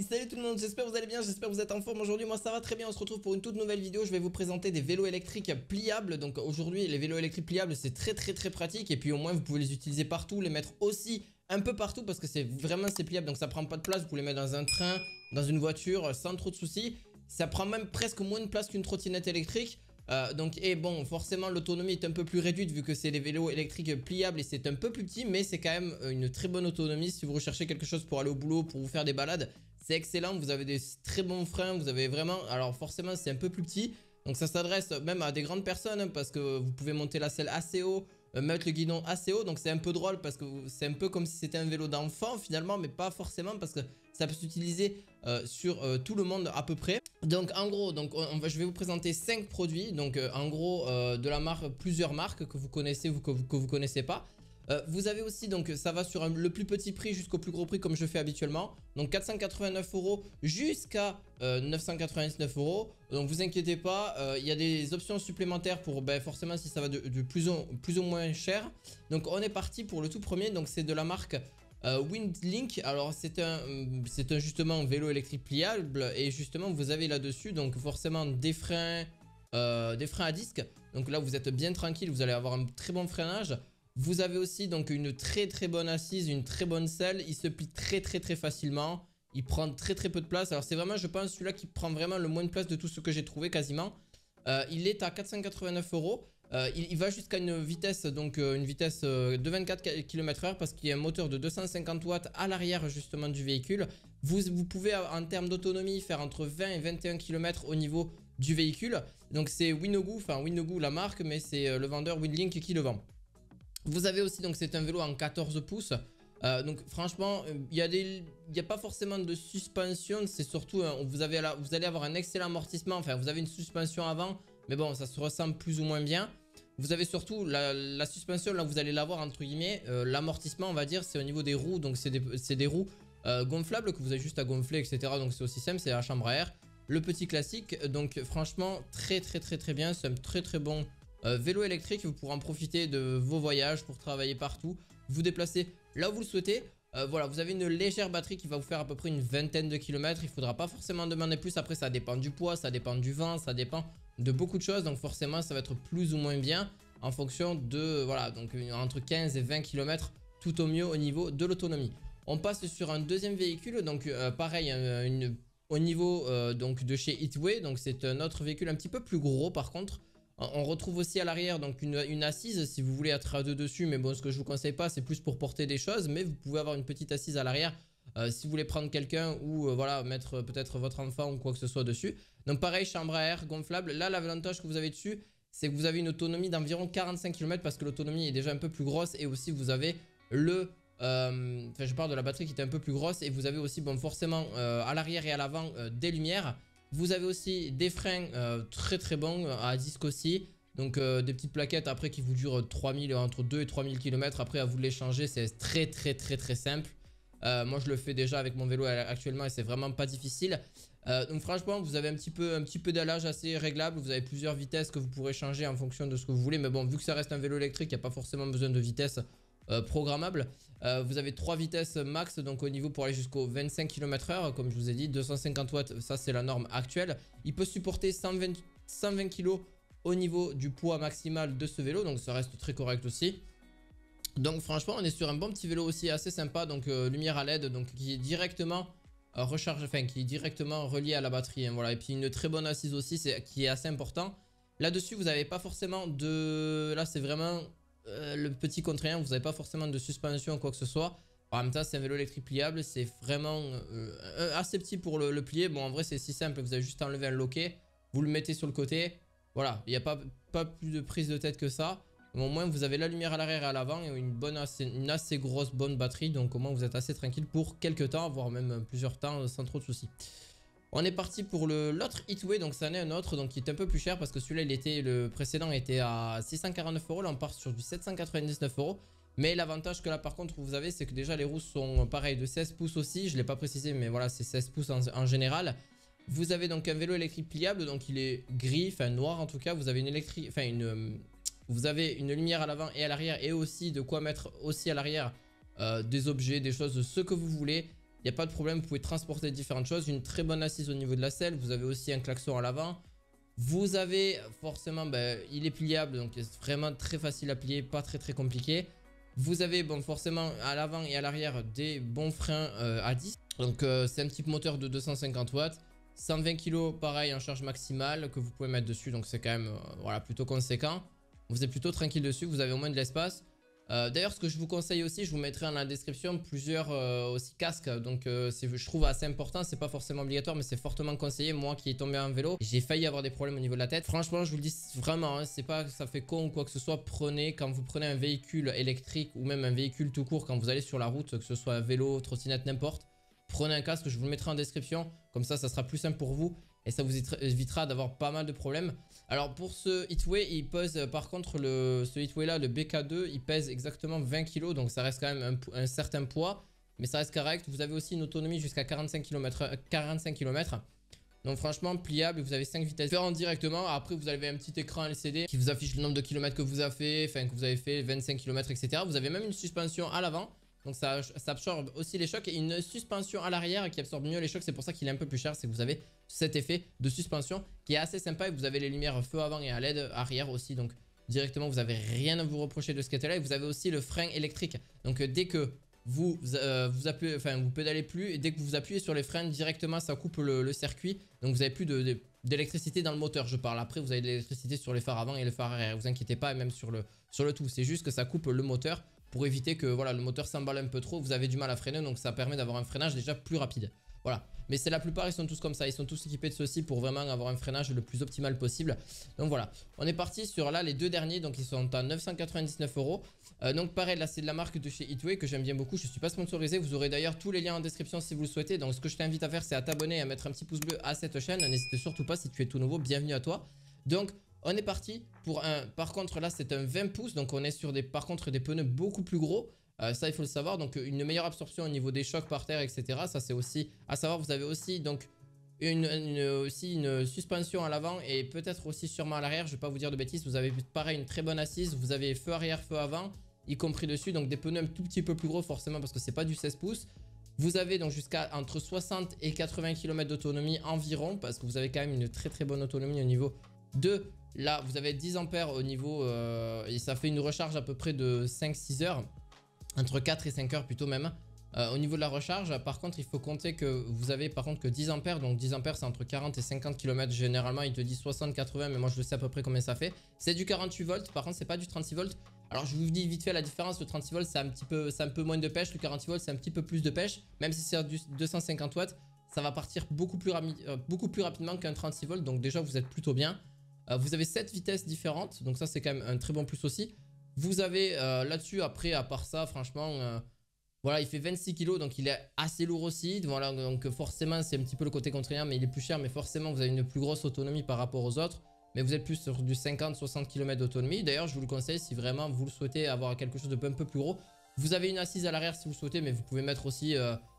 Hey, salut tout le monde, j'espère que vous allez bien, j'espère que vous êtes en forme aujourd'hui. Moi ça va très bien, on se retrouve pour une toute nouvelle vidéo. Je vais vous présenter des vélos électriques pliables. Donc aujourd'hui les vélos électriques pliables c'est très pratique. Et puis au moins vous pouvez les utiliser partout, les mettre aussi un peu partout parce que c'est pliable. Donc ça prend pas de place, vous pouvez les mettre dans un train, dans une voiture sans trop de soucis. Ça prend même presque moins de place qu'une trottinette électrique. Et bon, forcément l'autonomie est un peu plus réduite vu que c'est des vélos électriques pliables et c'est un peu plus petit, mais c'est quand même une très bonne autonomie si vous recherchez quelque chose pour aller au boulot, pour vous faire des balades. C'est excellent, vous avez des très bons freins, vous avez vraiment... Alors forcément c'est un peu plus petit, donc ça s'adresse même à des grandes personnes parce que vous pouvez monter la selle assez haut, mettre le guidon assez haut, donc c'est un peu drôle parce que c'est un peu comme si c'était un vélo d'enfant finalement, mais pas forcément parce que ça peut s'utiliser sur tout le monde à peu près. Donc en gros, je vais vous présenter 5 produits, donc en gros de la marque, plusieurs marques que vous connaissez ou que vous connaissez pas. Vous avez aussi, donc ça va sur le plus petit prix jusqu'au plus gros prix comme je fais habituellement. Donc 489 € jusqu'à 999 €. Donc vous inquiétez pas, il y a des options supplémentaires pour forcément si ça va de plus ou moins cher. Donc on est parti pour le tout premier, donc c'est de la marque Windlink. Alors c'est justement un vélo électrique pliable et justement vous avez là-dessus donc forcément des freins à disque. Donc là vous êtes bien tranquille, vous allez avoir un très bon freinage. Vous avez aussi donc une très bonne assise, une très bonne selle. Il se plie très facilement. Il prend très peu de place. Alors c'est vraiment, je pense, celui-là qui prend vraiment le moins de place de tout ce que j'ai trouvé quasiment. Il est à 489 €. Il va jusqu'à une vitesse, de 24 km/h parce qu'il y a un moteur de 250 watts à l'arrière justement du véhicule. Vous pouvez en termes d'autonomie faire entre 20 et 21 km au niveau du véhicule. Donc c'est Winogu la marque, mais c'est le vendeur Windlink qui le vend. Vous avez aussi, donc c'est un vélo en 14 pouces. Donc franchement, il y a pas forcément de suspension. C'est surtout, vous allez avoir un excellent amortissement. Enfin, vous avez une suspension avant, mais bon, ça se ressemble plus ou moins bien. Vous avez surtout la suspension, là vous allez l'avoir entre guillemets. L'amortissement, on va dire, c'est au niveau des roues. Donc c'est des roues gonflables que vous avez juste à gonfler, etc. Donc c'est aussi simple, c'est la chambre à air. Le petit classique, donc franchement, très bien. C'est un très bon vélo électrique. Vous pourrez en profiter de vos voyages pour travailler partout, vous déplacer là où vous le souhaitez. Voilà, vous avez une légère batterie qui va vous faire à peu près une vingtaine de kilomètres. Il ne faudra pas forcément demander plus. Après, ça dépend du poids, ça dépend du vent, ça dépend de beaucoup de choses. Donc forcément, ça va être plus ou moins bien en fonction de, voilà, donc entre 15 et 20 km tout au mieux au niveau de l'autonomie. On passe sur un deuxième véhicule. Donc pareil, au niveau donc de chez Hitway. Donc c'est un autre véhicule un petit peu plus gros par contre. On retrouve aussi à l'arrière donc une assise si vous voulez être à deux dessus, mais bon, ce que je vous conseille pas, c'est plus pour porter des choses, mais vous pouvez avoir une petite assise à l'arrière si vous voulez prendre quelqu'un ou voilà, mettre peut-être votre enfant ou quoi que ce soit dessus. Donc pareil, chambre à air gonflable. Là, l'avantage que vous avez dessus, c'est que vous avez une autonomie d'environ 45 km parce que l'autonomie est déjà un peu plus grosse et aussi vous avez je parle de la batterie qui est un peu plus grosse et vous avez aussi bon forcément à l'arrière et à l'avant des lumières. Vous avez aussi des freins très bons à disque aussi. Donc des petites plaquettes après qui vous durent entre 2 et 3000 km. Après à vous de les changer, c'est très simple. Moi je le fais déjà avec mon vélo actuellement et c'est vraiment pas difficile. Donc franchement vous avez un petit peu d'allage assez réglable. Vous avez plusieurs vitesses que vous pourrez changer en fonction de ce que vous voulez. Mais bon, vu que ça reste un vélo électrique, il n'y a pas forcément besoin de vitesse programmable. Vous avez 3 vitesses max donc au niveau pour aller jusqu'au 25 km/h comme je vous ai dit, 250 watts, ça c'est la norme actuelle. Il peut supporter 120 kg au niveau du poids maximal de ce vélo, donc ça reste très correct aussi. Donc franchement on est sur un bon petit vélo aussi assez sympa. Donc lumière à LED donc qui est directement qui est directement relié à la batterie hein, voilà. Et puis une très bonne assise aussi qui est assez important. Là-dessus vous n'avez pas forcément de... Là c'est vraiment... le petit contre-rien, vous n'avez pas forcément de suspension ou quoi que ce soit. En même temps c'est un vélo électrique pliable, c'est vraiment assez petit pour le plier. Bon en vrai c'est si simple, vous avez juste enlevé un loquet, vous le mettez sur le côté. Voilà, il n'y a pas plus de prise de tête que ça. Mais au moins vous avez la lumière à l'arrière et à l'avant et une assez grosse bonne batterie. Donc au moins vous êtes assez tranquille pour quelques temps, voire même plusieurs temps sans trop de soucis. On est parti pour l'autre Hitway, donc ça en est un autre donc qui est un peu plus cher parce que celui-là le précédent était à 649 €, là on part sur du 799 €. Mais l'avantage que là par contre vous avez, c'est que déjà les roues sont pareil de 16 pouces aussi, je ne l'ai pas précisé mais voilà c'est 16 pouces en général. Vous avez donc un vélo électrique pliable, donc il est gris, enfin noir en tout cas. Vous avez vous avez une lumière à l'avant et à l'arrière et aussi de quoi mettre aussi à l'arrière des objets, des choses, ce que vous voulez. Il n'y a pas de problème, vous pouvez transporter différentes choses. Une très bonne assise au niveau de la selle. Vous avez aussi un klaxon à l'avant. Vous avez forcément, il est pliable, donc c'est vraiment très facile à plier, pas très compliqué. Vous avez forcément à l'avant et à l'arrière des bons freins à 10. Donc c'est un petit moteur de 250 watts. 120 kg pareil en charge maximale que vous pouvez mettre dessus. Donc c'est quand même voilà, plutôt conséquent. Vous êtes plutôt tranquille dessus, vous avez au moins de l'espace. D'ailleurs, ce que je vous conseille aussi, je vous mettrai dans la description plusieurs aussi casques. Donc je trouve assez important, c'est pas forcément obligatoire, mais c'est fortement conseillé. Moi qui est tombé en vélo, j'ai failli avoir des problèmes au niveau de la tête. Franchement, je vous le dis vraiment, hein, c'est pas que ça fait con ou quoi que ce soit. Quand vous prenez un véhicule électrique ou même un véhicule tout court, quand vous allez sur la route, que ce soit un vélo, trottinette, n'importe, prenez un casque, je vous le mettrai en description. Comme ça sera plus simple pour vous. Et ça vous évitera d'avoir pas mal de problèmes. Alors pour ce Hitway, il pèse par contre ce Hitway là, le BK2, il pèse exactement 20 kg. Donc ça reste quand même un certain poids. Mais ça reste correct. Vous avez aussi une autonomie jusqu'à 45 km. Donc franchement pliable, vous avez 5 vitesses différentes directement. Après vous avez un petit écran LCD qui vous affiche le nombre de kilomètres que vous avez fait, 25 km, etc. Vous avez même une suspension à l'avant. Donc ça absorbe aussi les chocs et une suspension à l'arrière qui absorbe mieux les chocs. C'est pour ça qu'il est un peu plus cher, c'est que vous avez cet effet de suspension qui est assez sympa. Et vous avez les lumières feu avant et à LED arrière aussi. Donc directement vous n'avez rien à vous reprocher de ce côté là. Et vous avez aussi le frein électrique. Donc dès que vous pédalez plus et dès que vous appuyez sur les freins directement ça coupe le circuit. Donc vous n'avez plus d'électricité dans le moteur, je parle. Après vous avez de l'électricité sur les phares avant et les phares arrière, vous inquiétez pas, et même sur le tout. C'est juste que ça coupe le moteur pour éviter que voilà, le moteur s'emballe un peu trop. Vous avez du mal à freiner, donc ça permet d'avoir un freinage déjà plus rapide. Voilà, mais c'est la plupart, ils sont tous comme ça, ils sont tous équipés de ceci pour vraiment avoir un freinage le plus optimal possible. Donc voilà, on est parti sur là les deux derniers, donc ils sont à 999 €. Donc pareil, là c'est de la marque de chez Hitway que j'aime bien beaucoup. Je ne suis pas sponsorisé, vous aurez d'ailleurs tous les liens en description si vous le souhaitez. Donc ce que je t'invite à faire, c'est à t'abonner et à mettre un petit pouce bleu à cette chaîne. N'hésite surtout pas, si tu es tout nouveau, bienvenue à toi. Donc on est parti pour un, par contre là c'est un 20 pouces, donc on est sur par contre des pneus beaucoup plus gros. Ça il faut le savoir, donc une meilleure absorption au niveau des chocs par terre, etc. Ça c'est aussi à savoir. Vous avez aussi donc une suspension à l'avant et peut-être aussi sûrement à l'arrière. Je ne vais pas vous dire de bêtises. Vous avez pareil une très bonne assise. Vous avez feu arrière, feu avant, y compris dessus. Donc des pneus un tout petit peu plus gros forcément parce que c'est pas du 16 pouces. Vous avez donc jusqu'à entre 60 et 80 km d'autonomie environ, parce que vous avez quand même une très bonne autonomie au niveau de... Là vous avez 10 ampères au niveau et ça fait une recharge à peu près de 5-6 heures. Entre 4 et 5 heures plutôt même. Au niveau de la recharge, par contre, il faut compter que vous avez par contre que 10 ampères. Donc 10 ampères, c'est entre 40 et 50 km. Généralement, il te dit 60-80, mais moi je le sais à peu près combien ça fait. C'est du 48 volts, par contre, c'est pas du 36 volts. Alors je vous dis vite fait la différence. Le 36 volts, c'est un peu moins de pêche. Le 48 volts, c'est un petit peu plus de pêche. Même si c'est du 250 watts, ça va partir beaucoup plus rapidement qu'un 36 volts. Donc déjà, vous êtes plutôt bien. Vous avez 7 vitesses différentes. Donc ça, c'est quand même un très bon plus aussi. Vous avez là-dessus, après, à part ça, franchement, voilà, il fait 26 kg, donc il est assez lourd aussi. Voilà, donc forcément, c'est un petit peu le côté contraignant, mais il est plus cher. Mais forcément, vous avez une plus grosse autonomie par rapport aux autres. Mais vous êtes plus sur du 50-60 km d'autonomie. D'ailleurs, je vous le conseille si vraiment vous le souhaitez avoir quelque chose de un peu plus gros. Vous avez une assise à l'arrière si vous le souhaitez, mais vous pouvez mettre aussi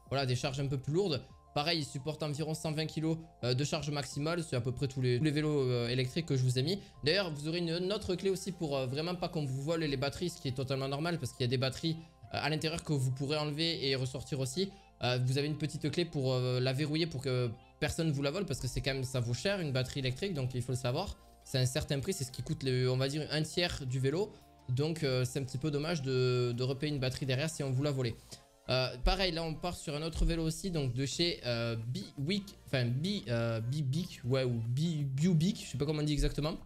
voilà, des charges un peu plus lourdes. Pareil, il supporte environ 120 kg de charge maximale. C'est à peu près tous les vélos électriques que je vous ai mis. D'ailleurs, vous aurez une autre clé aussi pour vraiment pas qu'on vous vole les batteries, ce qui est totalement normal parce qu'il y a des batteries à l'intérieur que vous pourrez enlever et ressortir aussi. Vous avez une petite clé pour la verrouiller pour que personne ne vous la vole parce que c'est quand même, ça vaut cher une batterie électrique, donc il faut le savoir. C'est un certain prix, c'est ce qui coûte, on va dire, un tiers du vélo. Donc c'est un petit peu dommage de repayer une batterie derrière si on vous la volait. Pareil, là on part sur un autre vélo aussi, donc de chez Bibic, ouais, ou Biubic, je sais pas comment on dit exactement.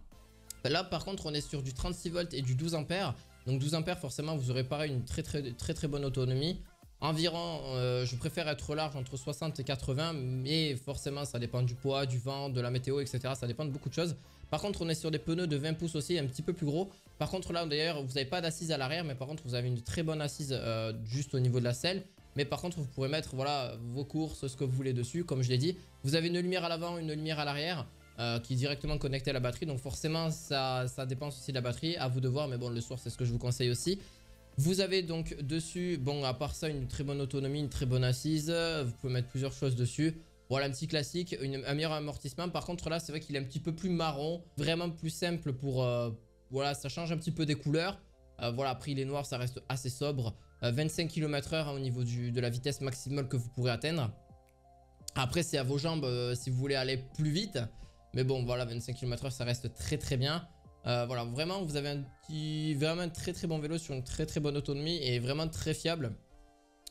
Là par contre on est sur du 36 volts et du 12 ampères. Donc 12 ampères forcément vous aurez pareil une très bonne autonomie. Environ, je préfère être large entre 60 et 80, mais forcément ça dépend du poids, du vent, de la météo, etc. Ça dépend de beaucoup de choses. Par contre on est sur des pneus de 20 pouces aussi, un petit peu plus gros. Par contre là d'ailleurs vous n'avez pas d'assise à l'arrière, mais par contre vous avez une très bonne assise juste au niveau de la selle. Mais par contre vous pourrez mettre voilà, vos courses, ce que vous voulez dessus, comme je l'ai dit. Vous avez une lumière à l'avant, une lumière à l'arrière. Qui est directement connectée à la batterie, donc forcément ça dépend aussi de la batterie, à vous de voir, mais bon le soir c'est ce que je vous conseille aussi. Vous avez donc dessus, bon à part ça, une très bonne autonomie, une très bonne assise, vous pouvez mettre plusieurs choses dessus. Voilà, un petit classique, un meilleur amortissement. Par contre là c'est vrai qu'il est un petit peu plus marron, vraiment plus simple pour, voilà, ça change un petit peu des couleurs. Voilà, après il est noir, ça reste assez sobre. 25 km/h au niveau de la vitesse maximale que vous pourrez atteindre. Après, c'est à vos jambes si vous voulez aller plus vite. Mais bon, voilà, 25 km/h, ça reste très très bien. Voilà, vraiment, vous avez vraiment un très très bon vélo sur une très très bonne autonomie et vraiment très fiable.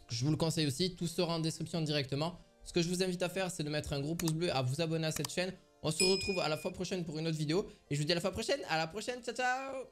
Je vous le conseille aussi, tout sera en description directement. Ce que je vous invite à faire, c'est de mettre un gros pouce bleu, à vous abonner à cette chaîne. On se retrouve à la fois prochaine pour une autre vidéo. Et je vous dis à la fois prochaine, ciao ciao.